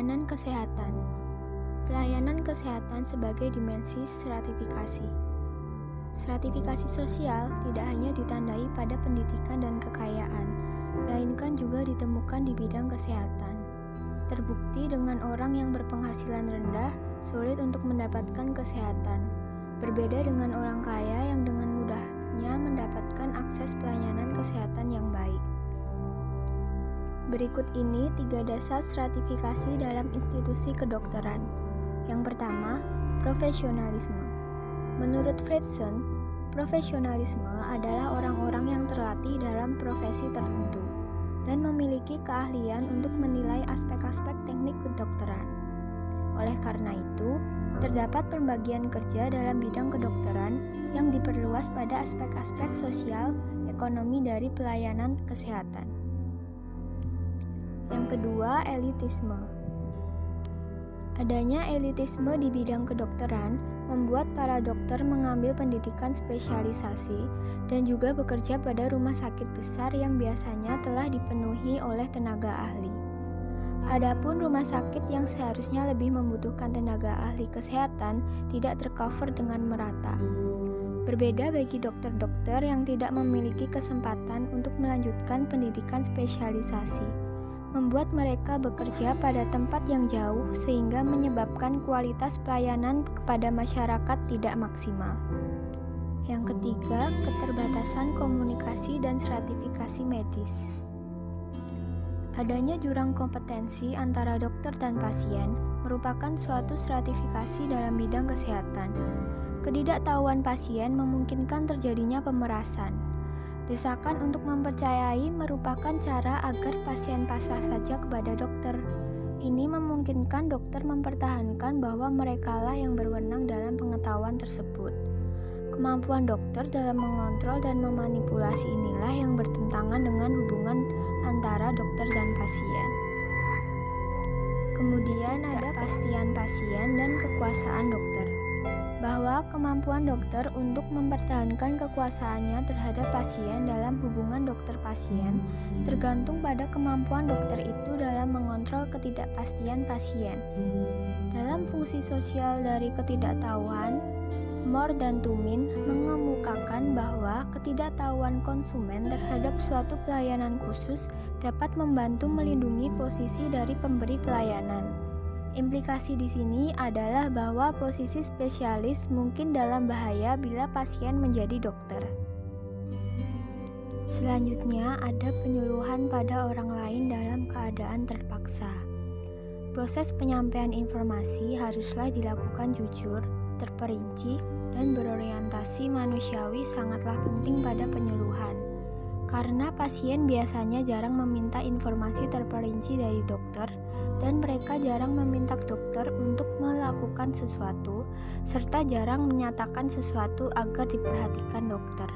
Pelayanan kesehatan. Pelayanan kesehatan sebagai dimensi stratifikasi. Stratifikasi sosial tidak hanya ditandai pada pendidikan dan kekayaan, melainkan juga ditemukan di bidang kesehatan. Terbukti dengan orang yang berpenghasilan rendah sulit untuk mendapatkan kesehatan, berbeda dengan orang kaya yang dengan mudahnya mendapatkan akses pelayanan kesehatan yang baik. Berikut ini 3 dasar stratifikasi dalam institusi kedokteran. Yang pertama, profesionalisme. Menurut Fredson, profesionalisme adalah orang-orang yang terlatih dalam profesi tertentu dan memiliki keahlian untuk menilai aspek-aspek teknik kedokteran. Oleh karena itu, terdapat pembagian kerja dalam bidang kedokteran yang diperluas pada aspek-aspek sosial, ekonomi dari pelayanan kesehatan. Yang kedua, elitisme. Adanya elitisme di bidang kedokteran membuat para dokter mengambil pendidikan spesialisasi dan juga bekerja pada rumah sakit besar yang biasanya telah dipenuhi oleh tenaga ahli. Adapun rumah sakit yang seharusnya lebih membutuhkan tenaga ahli kesehatan tidak tercover dengan merata. Berbeda bagi dokter-dokter yang tidak memiliki kesempatan untuk melanjutkan pendidikan spesialisasi, membuat mereka bekerja pada tempat yang jauh sehingga menyebabkan kualitas pelayanan kepada masyarakat tidak maksimal. Yang ketiga, keterbatasan komunikasi dan stratifikasi medis. Adanya jurang kompetensi antara dokter dan pasien merupakan suatu stratifikasi dalam bidang kesehatan. Ketidaktahuan pasien memungkinkan terjadinya pemerasan. Desakan untuk mempercayai merupakan cara agar pasien pasrah saja kepada dokter. Ini memungkinkan dokter mempertahankan bahwa merekalah yang berwenang dalam pengetahuan tersebut. Kemampuan dokter dalam mengontrol dan memanipulasi inilah yang bertentangan dengan hubungan antara dokter dan pasien. Kemudian ada kepastian pasien dan kekuasaan dokter. Bahwa kemampuan dokter untuk mempertahankan kekuasaannya terhadap pasien dalam hubungan dokter-pasien tergantung pada kemampuan dokter itu dalam mengontrol ketidakpastian pasien. Dalam fungsi sosial dari ketidaktahuan, Moore dan Tumin mengemukakan bahwa ketidaktahuan konsumen terhadap suatu pelayanan khusus dapat membantu melindungi posisi dari pemberi pelayanan. Implikasi di sini adalah bahwa posisi spesialis mungkin dalam bahaya bila pasien menjadi dokter. Selanjutnya ada penyuluhan pada orang lain dalam keadaan terpaksa. Proses penyampaian informasi haruslah dilakukan jujur, terperinci, dan berorientasi manusiawi sangatlah penting pada penyuluhan. Karena pasien biasanya jarang meminta informasi terperinci dari dokter, dan mereka jarang meminta dokter untuk melakukan sesuatu, serta jarang menyatakan sesuatu agar diperhatikan dokter.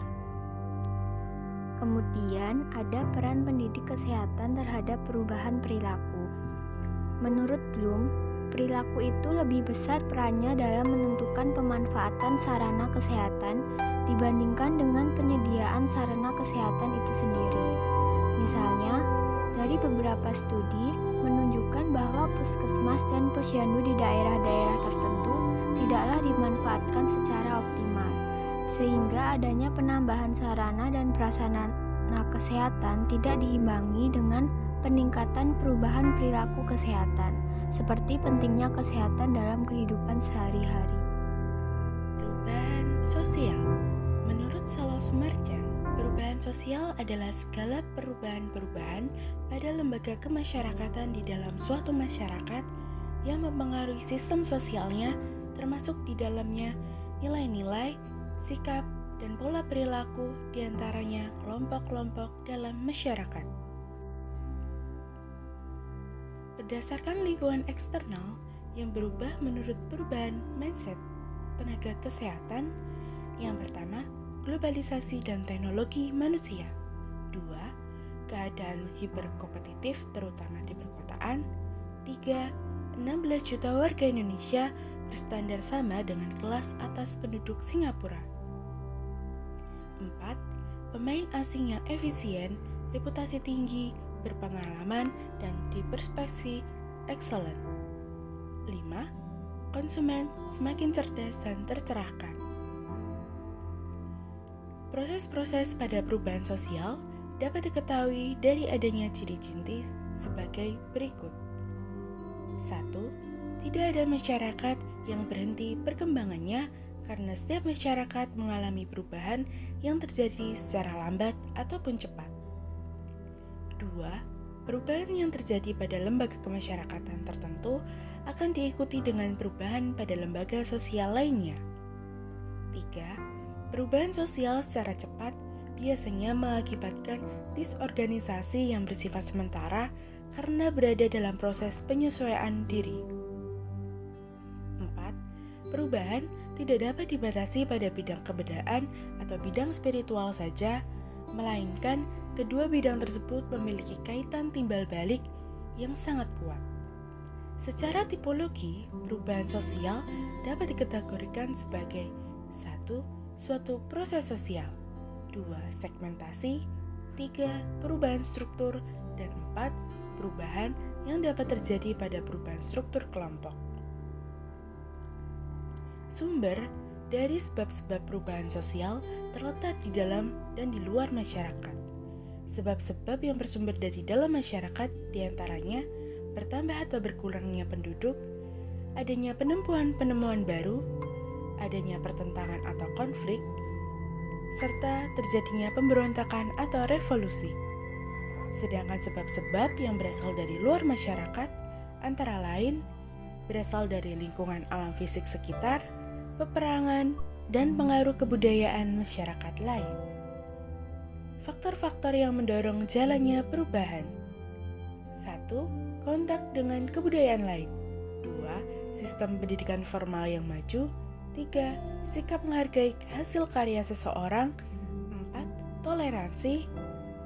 Kemudian ada peran pendidik kesehatan terhadap perubahan perilaku. Menurut Bloom, perilaku itu lebih besar perannya dalam menentukan pemanfaatan sarana kesehatan dibandingkan dengan penyediaan sarana kesehatan itu sendiri. Misalnya, dari beberapa studi menunjukkan bahwa puskesmas dan posyandu di daerah-daerah tertentu tidaklah dimanfaatkan secara optimal, sehingga adanya penambahan sarana dan prasarana kesehatan tidak diimbangi dengan peningkatan perubahan perilaku kesehatan, seperti pentingnya kesehatan dalam kehidupan sehari-hari. Perubahan sosial. Menurut Salo Sumarjan, perubahan sosial adalah segala perubahan-perubahan pada lembaga kemasyarakatan di dalam suatu masyarakat yang mempengaruhi sistem sosialnya, termasuk di dalamnya nilai-nilai, sikap, dan pola perilaku di antaranya kelompok-kelompok dalam masyarakat. Berdasarkan lingkungan eksternal yang berubah menurut perubahan mindset tenaga kesehatan, yang pertama, globalisasi dan teknologi manusia. 2. Keadaan hiperkompetitif terutama di perkotaan. 3. 16 juta warga Indonesia berstandar sama dengan kelas atas penduduk Singapura. 4. Pemain asing yang efisien, reputasi tinggi, berpengalaman, dan diperspeksi excellent. 5. Konsumen semakin cerdas dan tercerahkan. Proses-proses pada perubahan sosial dapat diketahui dari adanya ciri-ciri sebagai berikut. 1. Tidak ada masyarakat yang berhenti perkembangannya karena setiap masyarakat mengalami perubahan yang terjadi secara lambat ataupun cepat. 2. Perubahan yang terjadi pada lembaga kemasyarakatan tertentu akan diikuti dengan perubahan pada lembaga sosial lainnya. 3. Perubahan sosial secara cepat biasanya mengakibatkan disorganisasi yang bersifat sementara karena berada dalam proses penyesuaian diri. 4. Perubahan tidak dapat dibatasi pada bidang kebudayaan atau bidang spiritual saja, melainkan kedua bidang tersebut memiliki kaitan timbal balik yang sangat kuat. Secara tipologi, perubahan sosial dapat dikategorikan sebagai 1. Suatu proses sosial, 2. Segmentasi, 3. Perubahan struktur, dan 4. Perubahan yang dapat terjadi pada perubahan struktur kelompok. Sumber dari sebab-sebab perubahan sosial terletak di dalam dan di luar masyarakat. Sebab-sebab yang bersumber dari dalam masyarakat diantaranya bertambah atau berkurangnya penduduk, adanya penemuan baru, adanya pertentangan atau konflik, serta terjadinya pemberontakan atau revolusi. Sedangkan sebab-sebab yang berasal dari luar masyarakat antara lain berasal dari lingkungan alam fisik sekitar, peperangan, dan pengaruh kebudayaan masyarakat lain. Faktor-faktor yang mendorong jalannya perubahan. 1. Kontak dengan kebudayaan lain. 2. Sistem pendidikan formal yang maju. 3. Sikap menghargai hasil karya seseorang. 4. Toleransi.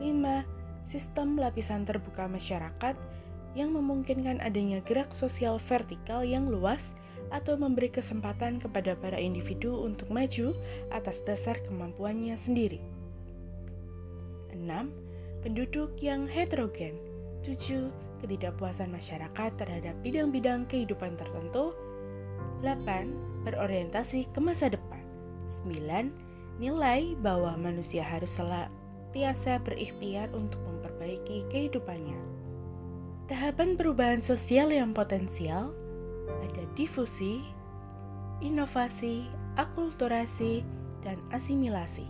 5. Sistem lapisan terbuka masyarakat yang memungkinkan adanya gerak sosial vertikal yang luas atau memberi kesempatan kepada para individu untuk maju atas dasar kemampuannya sendiri. 6. Penduduk yang heterogen. 7. Ketidakpuasan masyarakat terhadap bidang-bidang kehidupan tertentu. 8. Berorientasi ke masa depan. 9. Nilai bahwa manusia harus senantiasa berikhtiar untuk memperbaiki kehidupannya. Tahapan perubahan sosial yang potensial ada difusi, inovasi, akulturasi, dan asimilasi.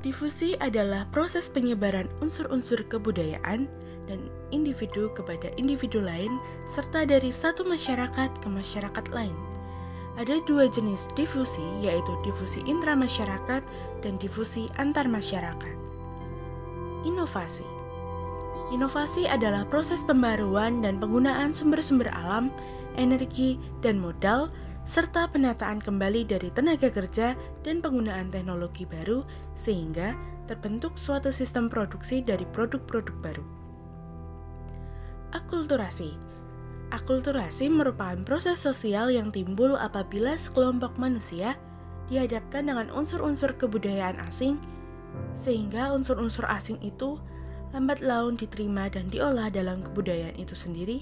Difusi adalah proses penyebaran unsur-unsur kebudayaan dan individu kepada individu lain serta dari satu masyarakat ke masyarakat lain. Ada dua jenis difusi, yaitu difusi intramasyarakat dan difusi antar masyarakat. Inovasi. Inovasi adalah proses pembaruan dan penggunaan sumber-sumber alam, energi, dan modal, serta penataan kembali dari tenaga kerja dan penggunaan teknologi baru sehingga terbentuk suatu sistem produksi dari produk-produk baru. Akulturasi. Akulturasi merupakan proses sosial yang timbul apabila sekelompok manusia dihadapkan dengan unsur-unsur kebudayaan asing sehingga unsur-unsur asing itu lambat laun diterima dan diolah dalam kebudayaan itu sendiri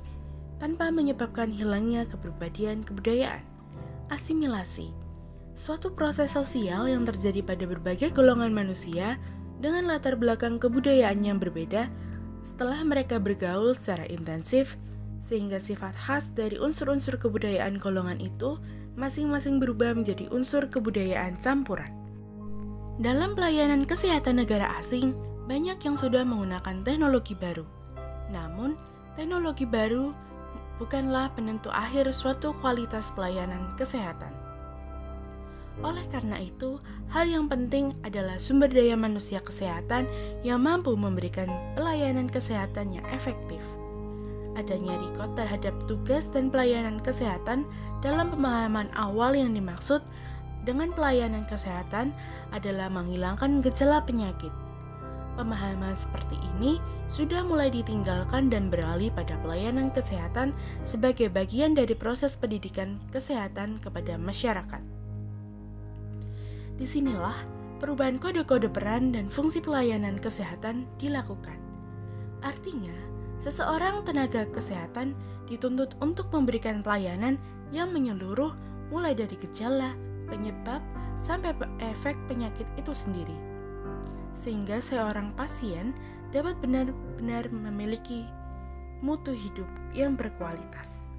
tanpa menyebabkan hilangnya kepribadian kebudayaan. Asimilasi, suatu proses sosial yang terjadi pada berbagai golongan manusia dengan latar belakang kebudayaan yang berbeda setelah mereka bergaul secara intensif, sehingga sifat khas dari unsur-unsur kebudayaan golongan itu masing-masing berubah menjadi unsur kebudayaan campuran. Dalam pelayanan kesehatan negara asing, banyak yang sudah menggunakan teknologi baru. Namun, teknologi baru bukanlah penentu akhir suatu kualitas pelayanan kesehatan. Oleh karena itu, hal yang penting adalah sumber daya manusia kesehatan yang mampu memberikan pelayanan kesehatan yang efektif. Adanya record terhadap tugas dan pelayanan kesehatan dalam pemahaman awal yang dimaksud dengan pelayanan kesehatan adalah menghilangkan gejala penyakit. Pemahaman seperti ini sudah mulai ditinggalkan dan beralih pada pelayanan kesehatan sebagai bagian dari proses pendidikan kesehatan kepada masyarakat. Disinilah perubahan kode-kode peran dan fungsi pelayanan kesehatan dilakukan. Artinya, Seseorang tenaga kesehatan dituntut untuk memberikan pelayanan yang menyeluruh mulai dari gejala, penyebab, sampai efek penyakit itu sendiri. Sehingga seorang pasien dapat benar-benar memiliki mutu hidup yang berkualitas.